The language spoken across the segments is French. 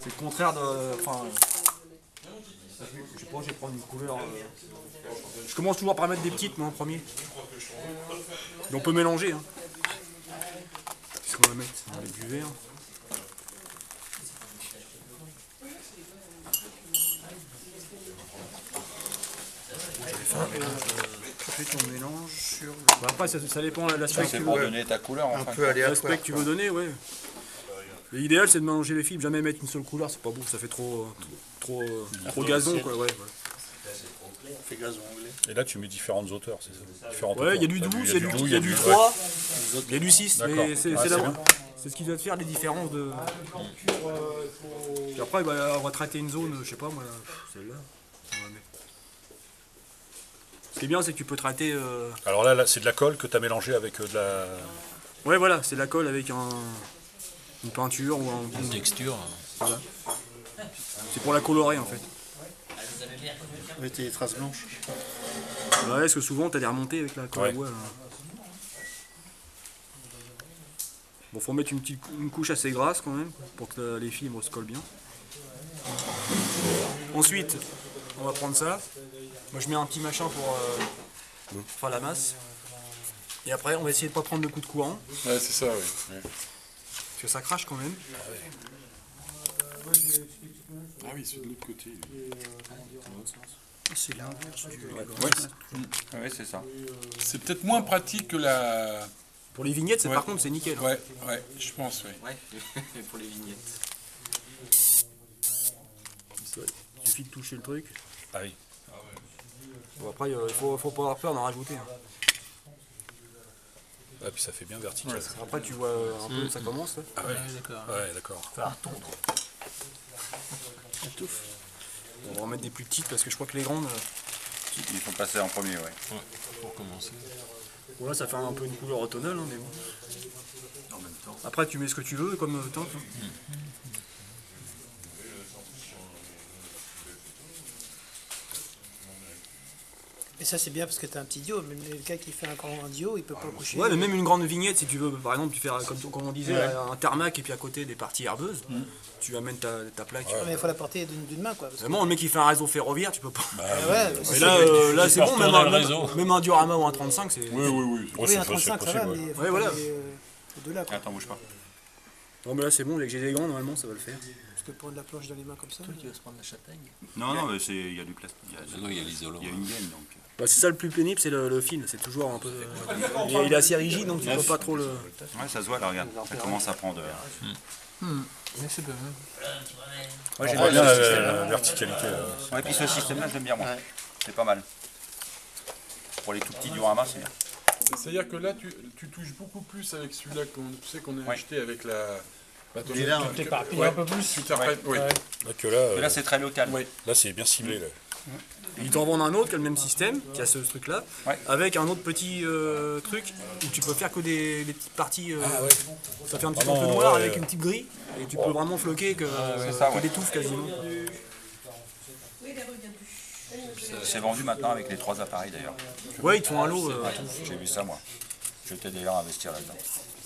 C'est le contraire de... Enfin... Je sais pas, je vais prendre une couleur... Je commence toujours par mettre des petites, moi, en premier. Et on peut mélanger, hein. Qu'est-ce qu'on va mettre? On va mettre du vert. Ensuite on mélange sur... Bah après ça dépend de l'aspect que tu veux donner ta couleur, un peu aléatoire. L'aspect que tu veux donner, ouais. L'idéal c'est de mélanger les fibres, jamais mettre une seule couleur, c'est pas beau, ça fait trop gazon quoi, ouais. Fait gazon anglais. Et là tu mets différentes hauteurs, c'est ça? Différentes ouais, il y a du 12, il y a du 3, il y a du 6, mais c'est ce qui doit te faire les différences de... Puis après on va traiter une zone, je sais pas moi, celle-là. Ce qui est bien, c'est que tu peux traiter... Alors là c'est de la colle que tu as mélangé avec de la... Ouais, voilà, c'est de la colle avec une peinture ou une texture. Voilà. C'est pour la colorer en fait. Oui, t'as des traces blanches. Ouais, parce que souvent tu as des remontées avec la colle à bois. Là. Bon, faut mettre une couche assez grasse quand même pour que les fibres se collent bien. Ensuite, on va prendre ça. Moi je mets un petit machin pour faire la masse. Et après on va essayer de pas prendre de coups de courant. Ouais, c'est ça, oui. Ouais. Parce que ça crache quand même. Ah oui, c'est de l'autre côté. C'est l'inverse du... Oui, c'est ça. C'est peut-être moins pratique que la... Pour les vignettes, par contre c'est nickel. Ouais, ouais, je pense, oui. Ouais, pour les vignettes. Il suffit de toucher le truc. Ah oui. Bon, après, il faut pas avoir peur d'en rajouter. Hein. Ah, puis ça fait bien vertical. Ouais, après, tu vois un peu où ça commence. Là. Ah ouais, d'accord. Ouais, d'accord. Ça va retondre. On va en mettre des plus petites parce que je crois que les grandes... Il faut passer en premier, ouais. Pour commencer. Bon, là, ça fait un peu une couleur automnale, hein, mais bon. En même temps. Après, tu mets ce que tu veux comme teinte. Hein. Et ça c'est bien parce que tu as un petit dio, même le gars qui fait un grand dio, il peut pas coucher. Ouais, mais même une grande vignette, si tu veux, par exemple, tu fais comme on disait, un tarmac et puis à côté des parties herbeuses, tu amènes ta plaque. Ouais, mais il faut la porter d'une main quoi. Vraiment, le mec qui fait un réseau ferroviaire, tu peux pas. Ouais, mais là c'est bon, même un Diorama ou un 35, c'est... Oui, un 35 ça va, mais il faut voilà. au-delà quoi. Attends, bouge pas. Non mais là c'est bon, dès que j'ai des gants, normalement ça va le faire. Parce que prendre la planche dans les mains comme ça... Tu vas se prendre la châtaigne? Non, non, mais il y a du plastique. Non, il y a l'isolant. Il y a une gaine, donc... Bah, c'est ça le plus pénible, c'est le fil, c'est toujours un peu... il est assez rigide, donc tu peux pas trop le... Ouais, ça se voit là, regarde, ça commence à prendre... Mais c'est bien. Ouais, j'aime bien la verticalité. Ouais, puis ce système-là, j'aime bien, moi. C'est pas mal. Pour les tout petits Diorama, c'est bien. C'est-à-dire que là, tu touches beaucoup plus avec celui-là qu'on a acheté avec la... Et là, tu t'éparpilles un peu plus. Tu t'arrêtes, oui. Là, c'est très local. Là, c'est bien ciblé. Là. Et ils t'en vendent un autre qui a le même système, qui a ce truc-là, avec un autre petit truc où tu peux faire que des petites parties. Ça fait un petit peu noir avec une petite grille, et tu peux vraiment floquer que des touffes quasiment. C'est vendu maintenant avec les 3 appareils d'ailleurs. Ouais, ils te font un lot. J'ai vu ça moi. J'étais d'ailleurs à investir là-dedans.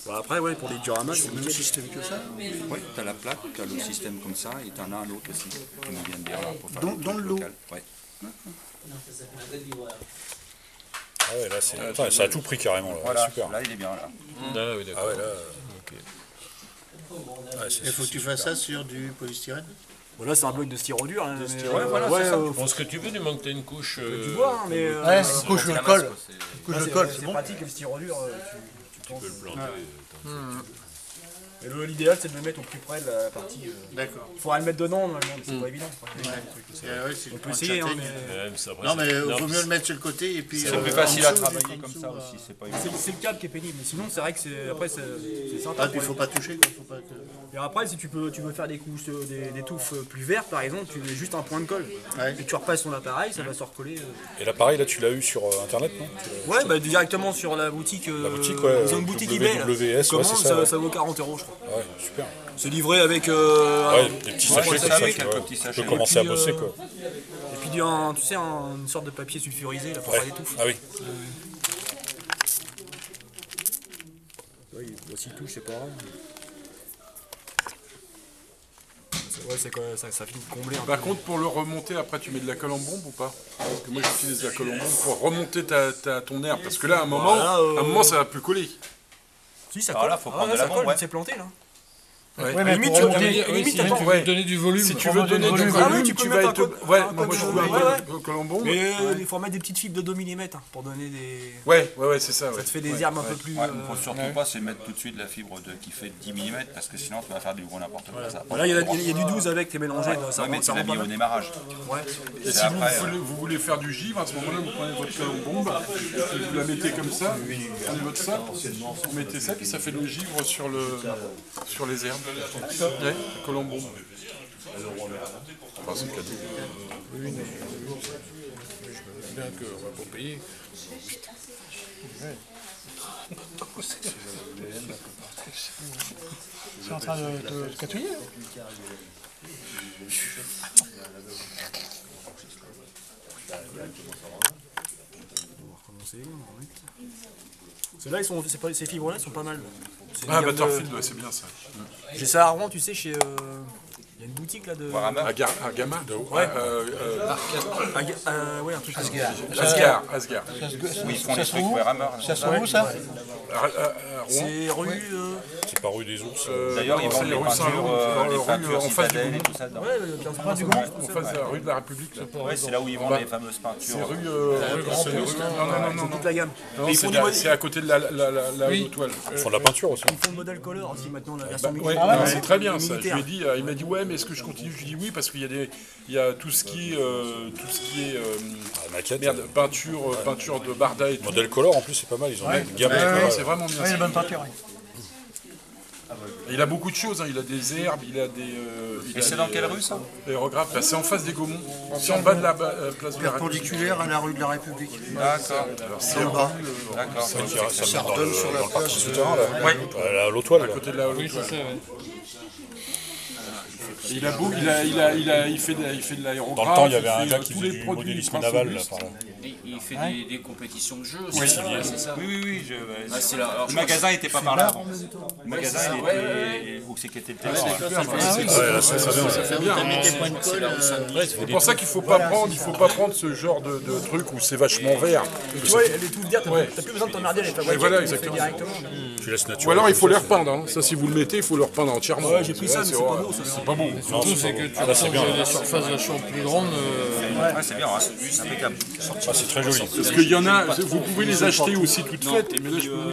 Bah après, ouais, pour les dioramas, c'est le même système que ça. Oui, t'as la plaque, t'as le système comme ça, et t'en as un autre aussi, qui nous vient de dire là, pour faire dans le lot. Ouais. Ah ouais, là, c'est... ça a tout pris carrément. Là. Voilà, super. Là, il est bien là. Ah oui, d'accord. Ah ouais, là... Il faut que tu fasses ça sur du polystyrène. Voilà, c'est un bloc de styrodure. Hein, ouais, voilà, c'est ça. Bon, ce que tu veux, du manque que tu as une couche... Tu vois, hein, mais... Ouais, c'est une couche de colle. C'est pratique, le styrodure, Tu peux le planter. Et l'idéal, c'est de le mettre au plus près de la partie... D'accord. Il faudra le mettre dedans, normalement, c'est pas évident. On peut essayer, hein, mais... Non, mais il vaut mieux le mettre sur le côté et puis... C'est plus facile à travailler comme ça aussi, c'est pas évident. C'est le câble qui est pénible, mais sinon, c'est vrai que c'est sympa. Ah, puis il faut pas toucher, quoi. Faut pas Et après, si tu veux faire des couches, des touffes plus vertes, par exemple, tu mets juste un point de colle. Et tu repasses ton appareil, ça va se recoller. Et l'appareil, là, tu l'as eu sur Internet, non? Ouais, bah directement sur la boutique. Ouais. Ils ont une boutique eBay. WS, Commande, ouais, c'est ça. Ça vaut 40 €, je crois. Ouais, super. C'est livré avec des petits sachets comme ça, quelques petits tu sachets. peux commencer à bosser, quoi. Et puis tu sais, une sorte de papier sulfurisé là, pour faire des touffes. Ah oui. Ouais, s'il touche, c'est pas grave. Ouais, c'est quoi, ça finit de combler un Par peu. contre, pour le remonter, après, tu mets de la colle en bombe ou pas? Parce que moi, j'utilise de la colle en bombe pour remonter ton herbe. Parce que là, à un moment, ça va plus coller. Si, ça Alors colle. là, faut prendre de ça la bombe, colle, ouais. c'est planté là. Ouais. Ouais, mais limite, pour tu- remonter- limite, si attends, tu ouais. veux donner du volume. Si tu veux donner du Ah oui, volume, tu peux tu vas mettre être... un code- Ouais, un moi, code je de- joue ouais, avec colle en bombe. Mais il faut remettre des petites fibres de 2 mm pour donner des. Ouais, c'est ça. Ça te fait des herbes un peu plus. Ouais, il faut surtout pas se mettre tout de suite la fibre qui fait 10 mm parce que sinon tu vas faire du gros n'importe quoi. Ça. Là, il y a du 12 avec, t'es mélangé, ça Ouais, mais rend tu ça l'as rend pas mis au mal. démarrage. Ouais. Et si vous voulez faire du givre, à ce moment-là, vous prenez votre colle en bombe, vous la mettez comme ça, vous prenez votre sac, vous mettez ça, puis ça fait le givre sur les herbes. Ouais, colle en bombe. Enfin, c'est le cadeau. Oui, mais je me bien qu'on va pas payer. C'est en train de te catouiller. Ceux-là, ces fibres-là sont pas mal. C'est une Ah, gamme de- Butterfield, ouais, c'est bien ça. J'ai ça à Rouen, tu sais, chez. Il y a une boutique là de. Warhammer. Agama Ouais. Ouais, un truc comme ça. Asgard. Oui, ils font les trucs Warhammer. Ça se trouve où ça? Rouen. C'est rue. C'est pas rue des ours. D'ailleurs, ils vendent c'est les rue Saint-Loup, peintures en face du Citadel et Gounon. tout ça dedans. Ouais, bien sûr. En face de la rue de la République. Là. Ouais, c'est là où ils vendent les fameuses C'est peintures. rue... Non. Toute la gamme. Non, Mais ils font du mode. c'est à côté de la toile. Ils font de la peinture aussi. Ils font le modèle color aussi maintenant, la version Ouais, militaire. non, c'est très bien ça. Je Militaire. lui ai dit, il m'a dit ouais, mais est-ce que je continue? Je lui ai dit oui parce qu'il y a tout ce qui est La maquette. peinture de Barda et tout. Modèle color en plus, c'est pas mal. Ils ont une gamme de Ouais, couleurs. c'est vraiment bien. Oui, ça. la bonne peinture, oui. Il a beaucoup de choses, hein. Il a des herbes, il a des... Et c'est dans quelle rue ça? aérographes. Bah, c'est en face des Gaumont. C'est en bas de la place de la République. Perpendiculaire à la rue de la République. D'accord, C'est en bas. d'accord. Ça mène dans donne sur la le parc place. souterrain, là. Ouais. À l'autoile, À là. côté de la Oui, c'est ça, ouais. Il a beau, il fait de l'aérographe. Dans le temps, il y avait fait, un gars qui tous faisait les du produits modélisme Prince naval, là, Auguste. par là. Il fait des compétitions de jeux aussi, Oui. c'est ça. Oui. Ah, c'est là. Alors, Le magasin était pas par là avant. Le magasin, il était... Où c'est qu'était le terrain? Ouais, là, c'est très bien. Ça fait bien. T'as mis tes points de colle. C'est pour ça qu'il faut pas prendre ce genre de truc où c'est vachement vert. Tu vois, les tout dire, t'as plus besoin de t'emmerder avec la voiture. voilà, tu le fais exactement. directement. Tu laisses Ou naturel. alors il faut les repeindre. Hein. Ça, si vous le mettez, il faut le repeindre entièrement. Ouais, j'ai pris ça, mais c'est pas horrible. beau, ça. C'est pas beau. Surtout, c'est que tu changes les surfaces vachement plus grandes. Ouais, c'est bien, hein. C'est impeccable. Ah, c'est très joli. Parce qu'il y en a, vous pouvez les acheter aussi toutes faites. Mais là, je peux